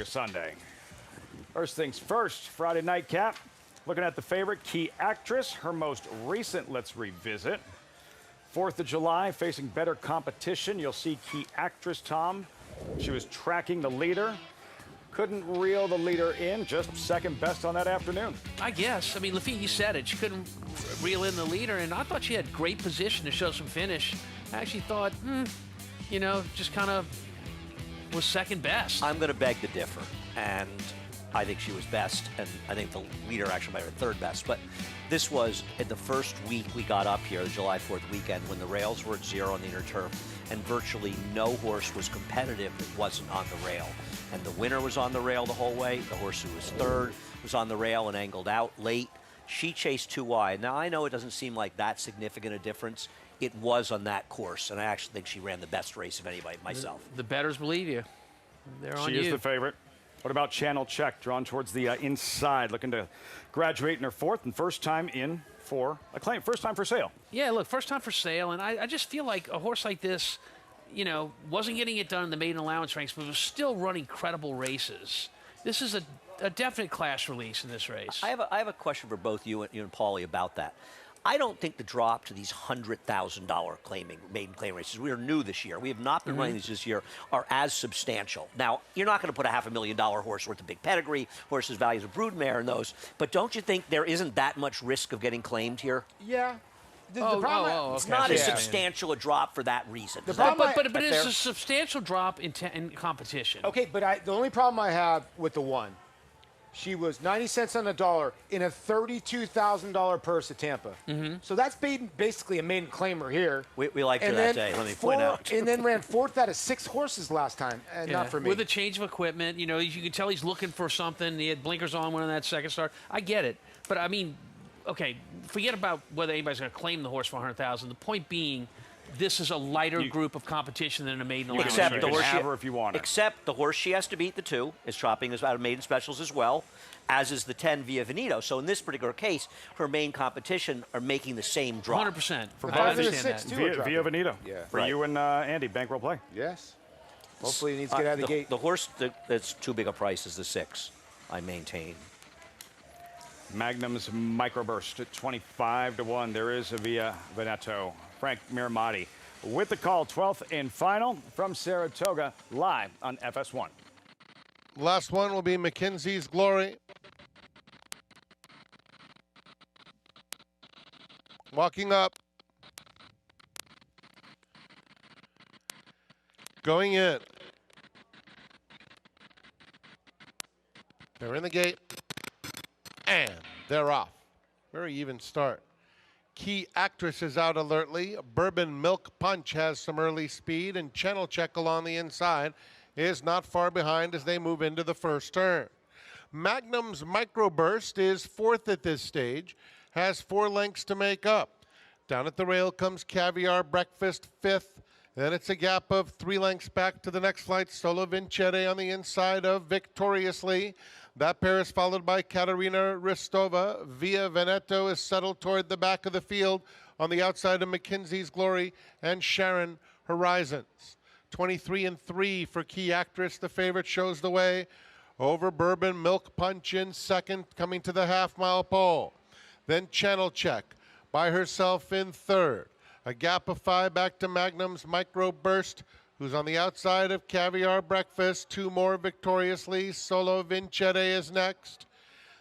Sunday. First things first, Friday night cap. Looking at the favorite, Key Actress, her most recent Let's Revisit. 4th of July, facing better competition. You'll see Key Actress, Tom. She was tracking the leader. Couldn't reel the leader in, just second best on that afternoon. I guess. I mean, Lafitte, you said it. She couldn't reel in the leader, and I thought she had great position to show some finish. I actually thought, just kind of was second best. I'm going to beg to differ, and I think she was best, and I think the leader actually might have been third best. But this was at the first week we got up here, the July 4th weekend, when the rails were at 0 on the inner turf, and virtually no horse was competitive that wasn't on the rail. And the winner was on the rail the whole way. The horse who was third was on the rail and angled out late. She chased 2 wide. Now, I know it doesn't seem like that significant a difference. It was on that course, and I actually think she ran the best race of anybody myself. The bettors believe you. They're on you. She is the favorite. What about Channel Check, drawn towards the inside, looking to graduate in her 4th and first time in for a claim, first time for sale? Yeah, look, first time for sale, and I just feel like a horse like this, wasn't getting it done in the maiden allowance ranks, but was still running credible races. This is a definite class release in this race. I have a question for both you and Paulie about that. I don't think the drop to these $100,000 maiden claim races, we are new this year, we have not been running these this year, are as substantial. Now, you're not going to put a $500,000 horse worth of big pedigree, horses values of broodmare in those, but don't you think there isn't that much risk of getting claimed here? Yeah. It's not as substantial a drop for that reason. But it's a substantial drop in competition. Okay, but the only problem I have with the one, she was 90 cents on the dollar in a $32,000 purse at Tampa. So that's basically a maiden claimer here. We liked her that day, let me point out. And then ran 4th out of 6 horses last time, and not for me. With a change of equipment, you can tell he's looking for something. He had blinkers on when that second start. I get it. But, I mean, okay, forget about whether anybody's going to claim the horse for $100,000. The point being, this is a lighter group of competition than a maiden allowance. Except the horse if you want it. Except the horse she has to beat, the 2, is dropping as out of maiden specials as well, as is the 10 Via Veneto. So in this particular case, her main competition are making the same drop. 100%. For 5 and 6 too. Via Veneto. Yeah. For you and Andy, bankroll play. Yes. Hopefully he needs to get out of the gate. The horse that's too big a price is the 6, I maintain. Magnum's Microburst at 25-1. There is a Via Veneto. Frank Miramati with the call, 12th and final from Saratoga, live on FS1. Last one will be McKenzie's Glory. Walking up. Going in. They're in the gate. And they're off. Very even start. Key Actress is out alertly. Bourbon Milk Punch has some early speed, and Channel Check along the inside is not far behind as they move into the first turn. Magnum's Microburst is 4th at this stage, has 4 lengths to make up. Down at the rail comes Caviar Breakfast 5th. Then it's a gap of 3 lengths back to the next flight. Solo Vincere on the inside of Victoriously. That pair is followed by Katerina Ristova. Via Veneto is settled toward the back of the field on the outside of McKenzie's Glory and Sharon Horizons. 23-3 for Key Actress. The favorite shows the way over Bourbon Milk Punch in second, coming to the half-mile pole. Then Channel Check by herself in third. A gap of 5 back to Magnum's Microburst, who's on the outside of Caviar Breakfast. 2 more Victoriously. Solo Vincere is next.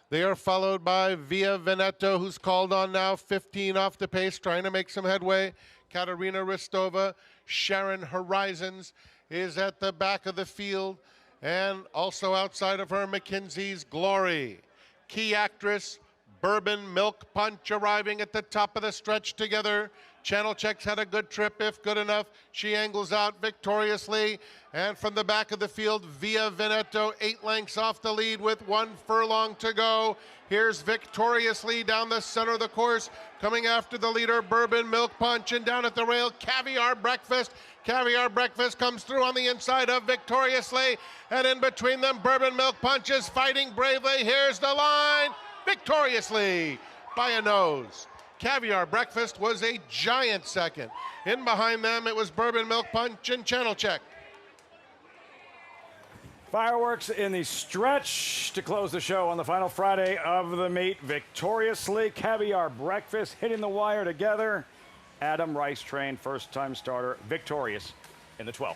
They are followed by Via Veneto, who's called on now, 15 off the pace, trying to make some headway. Katerina Ristova. Sharon Horizons is at the back of the field, and also outside of her, McKenzie's Glory. Key Actress, Bourbon Milk Punch arriving at the top of the stretch together. Channel Check's had a good trip, if good enough. She angles out Victoriously. And from the back of the field, Via Veneto, 8 lengths off the lead with 1 furlong to go. Here's Victoriously down the center of the course, coming after the leader, Bourbon Milk Punch, and down at the rail, Caviar Breakfast. Caviar Breakfast comes through on the inside of Victoriously, and in between them, Bourbon Milk Punch is fighting bravely. Here's the line, Victoriously by a nose. Caviar Breakfast was a giant second. In behind them, it was Bourbon Milk Punch and Channel Check. Fireworks in the stretch to close the show on the final Friday of the meet. Victoriously, Caviar Breakfast hitting the wire together. Adam Rice trained, first-time starter, victorious in the 12th.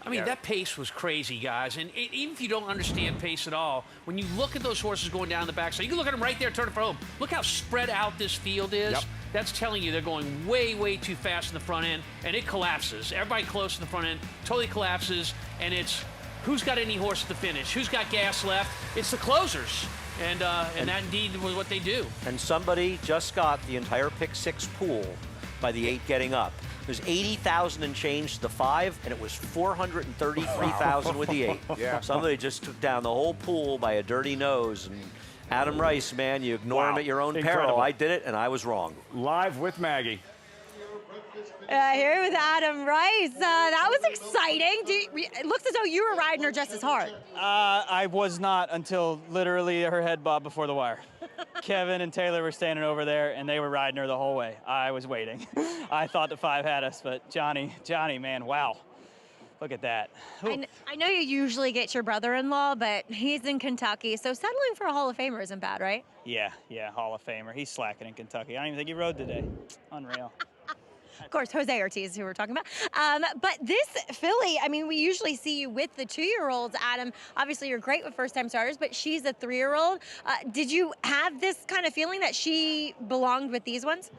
I mean, that pace was crazy, guys. And even if you don't understand pace at all, when you look at those horses going down the backside, you can look at them right there, turn it for home. Look how spread out this field is. Yep. That's telling you they're going way, way too fast in the front end, and it collapses. Everybody close to the front end totally collapses, and it's who's got any horse at the finish? Who's got gas left? It's the closers. And that indeed was what they do. And somebody just got the entire pick 6 pool by the 8 getting up. There's 80,000 and change to the 5, and it was 433,000 with the 8. Yeah. Somebody just took down the whole pool by a dirty nose. And Adam Rice, man, you ignore him at your own Incredible. peril. I did it, and I was wrong. Live with Maggie. Here with Adam Rice. That was exciting. It looks as though you were riding her just as hard. I was not until literally her head bobbed before the wire. Kevin and Taylor were standing over there, and they were riding her the whole way. I was waiting. I thought the 5 had us, but Johnny, man, wow. Look at that. I know you usually get your brother-in-law, but he's in Kentucky, so settling for a Hall of Famer isn't bad, right? Yeah, Hall of Famer. He's slacking in Kentucky. I don't even think he rode today. Unreal. Of course, Jose Ortiz, who we're talking about. But this filly, I mean, we usually see you with the 2-year-olds, Adam. Obviously, you're great with first-time starters, but she's a 3-year-old. Did you have this kind of feeling that she belonged with these ones?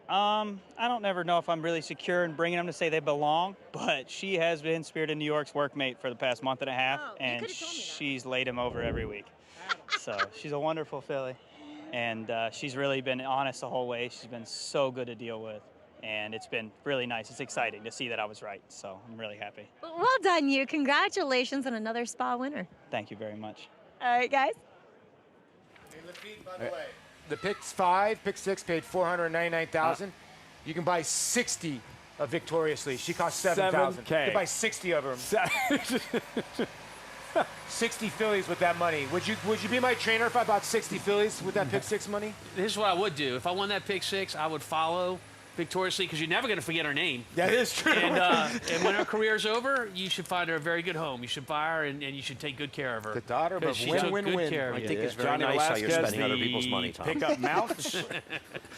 I don't never know if I'm really secure in bringing them to say they belong, but she has been Spirit of New York's workmate for the past month and a half, Oh, you and could've told me that. she's laid him over every week. So she's a wonderful filly, and she's really been honest the whole way. She's been so good to deal with, and it's been really nice. It's exciting to see that I was right, so I'm really happy. Well done, you. Congratulations on another spa winner. Thank you very much. All right, guys. Hey, Lafitte, by the way, the pick 5, pick 6 paid $499,000. You can buy 60 of Victoriously. She cost $7,000. You can buy 60 of them. 60 fillies with that money. Would you be my trainer if I bought 60 fillies with that pick 6 money? This is what I would do. If I won that pick 6, I would follow Victoriously, because you're never going to forget her name. That is true. And when her career's over, you should find her a very good home. You should buy her, and you should take good care of her. The daughter of a 'Cause she took win-win-win. good care of I you. think it's very Johnny nice how you're Velasquez, spending other the people's money, Tom. Pickup mount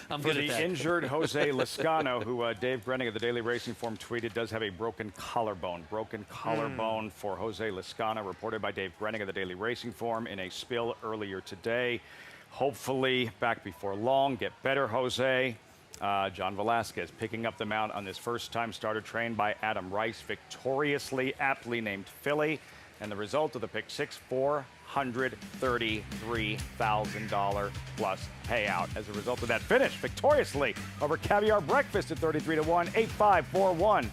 I'm for good the at that. injured Jose Lascano, who Dave Brenning of the Daily Racing Form tweeted does have a broken collarbone. Broken collarbone for Jose Lascano, reported by Dave Brenning of the Daily Racing Form in a spill earlier today. Hopefully, back before long. Get better, Jose. John Velasquez picking up the mount on this first-time starter trained by Adam Rice, victoriously, aptly named filly. And the result of the pick 6, $433,000 plus payout as a result of that finish victoriously over Caviar Breakfast at 33-1, 8-5, 4-1.